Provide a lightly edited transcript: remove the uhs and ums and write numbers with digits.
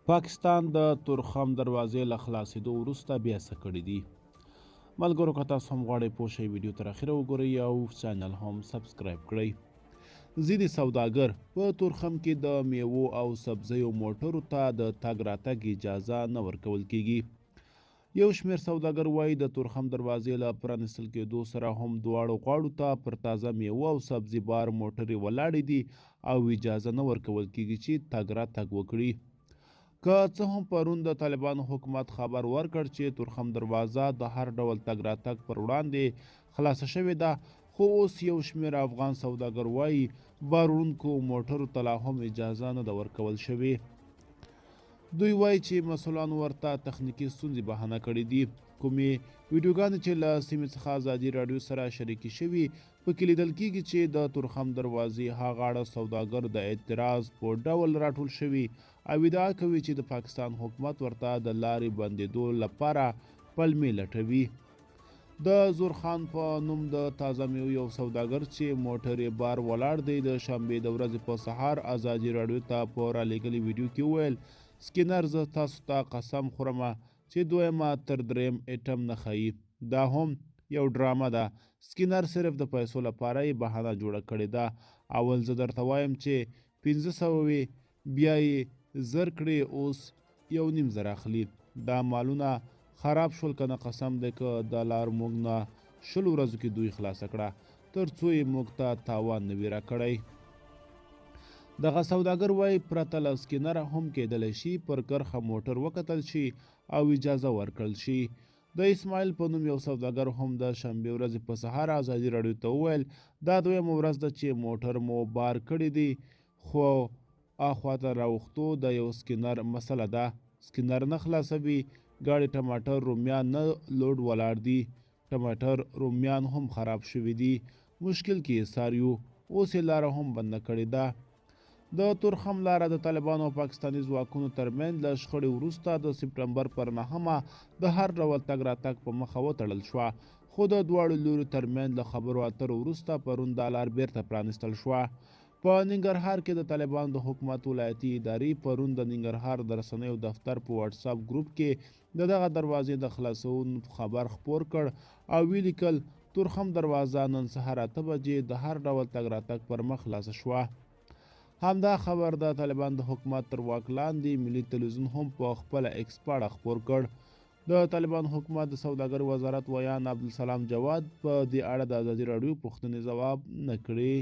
پاکستان د تورخم دروازې له خلاصېدو وروسته بیا څه کړي دي؟ ملګرو که تاسو هم غواړئ پوه شئ ویډیو تر اخره وګورئ او چینل هم سبسکرایب کړئ. ځینې سوداګر په تورخم کې د میوو او سبزیو موټرو ته د تګ راتګ اجازه نه ورکول کیږي. یو شمېر سوداګر وایي د تورخم دروازې له پرانیستل کېدو سره هم دواړو غاړو ته پر تازه میوو او سبزي بار موټرې ولاړې دي او اجازه نه ورکول کیږي چې تګ راتګ وکړي. که څه هم پرون د طالبانو حکومت خبر ورکړ چې تورخم دروازه د هر ډول تګ راتګ پر وړاندې خلاصه شوې ده، خو اوس یو شمېر افغان سوداګر وایي بار وړونکو موټرو ته لا هم اجازه نه ده ورکول شوې. دوی وایي چې مسؤلانو ورته تخنیکي ستونزې بهانه کړې دي. کومې ویډیوګانې چې له سیمې څخه ازادي راډیو سره شریکې شوي پکې لیدل کېږي چې د تورخم دروازې هاغه اړه سوداګر د اعتراض په ډول راټول شوي او ادعا کوي چې د پاکستان حکومت ورته د لارې بندېدو لپاره پلمې لټوي. د زورخان په نوم د تازه میوو یو سوداګر چې موټر یې بار ولاړ دی د شنبې د ورځې په سهار ازادي راډیو ته په رالیږلي ویډیو کې وویل سکینر زه تاسو ته قسم خورم چې دویمه تر دریم ایټم نه ښیي، دا هم یو ډرامه ده. سکینر صرف د پیسو لپاره یې بهانه جوړه کړې ده. اول زه درته وایم چې 500 وي بیا یې زر کړې اوس 1.5 اخلي. دا مالونه خراب شول که نه قسم دی که دا لار موږ نه 20 ورځو کې دوی خلاصه کړه تر څو یې موږ ته تاوان نه وي راکړی. دغه سوداګر وایي پرته له سکینره هم کیدلی شي پر کرښه موټر وکتل شي او اجازه ورکړل شي. د اسماعیل په نوم یو سوداګر هم د شنبې ورځې په سهار ازادي راډیو ته وویل دا دویمه ورځ ده چې موټر مو بار کړی دی، خو اخواته راوختو د یو سکینر مسله ده. سکینر نه خلاصوي. ګاډي ټماټر رومیان نه لوډ ولاړ دي. ټماټر رومیان هم خراب شوي دي. مشکل کې یې څار یو. اوس یې لاره هم بنده کړې ده. د تورخم لاره د طالبانو او پاکستاني ځواکونو ترمنځ له شخړې وروسته د سپټمبر پر 9 د هر ډول تګ راتګ په مخه وتړل شوه، خو د دواړو لورو ترمنځ له خبرو اترو وروسته پرون دا لار بیرته پرانیستل شوه. په ننګرهار کې د طالبانو د حکومت ولایتي ادارې پرون د ننګرهار د رسنیو دفتر په واتساپ ګروپ کې دغه دروازې د خلاصون خبر خپور کړ او ویې لیکل تورخم دروازه نن سهار 8 بجې د هر ډول تګ راتګ پر مخ خلاصه شوه. همدا خبر د طالبان د حکومت تر واک لاندې ملي تلویزیون هم په خپله ایکس پاڼه خپور کړ. د طالبان حکومت د سوداګرۍ وزارت ویان عبدالسلام جواد په دې اړه د ازادي راډیو پوښتنې ځواب نه کړې.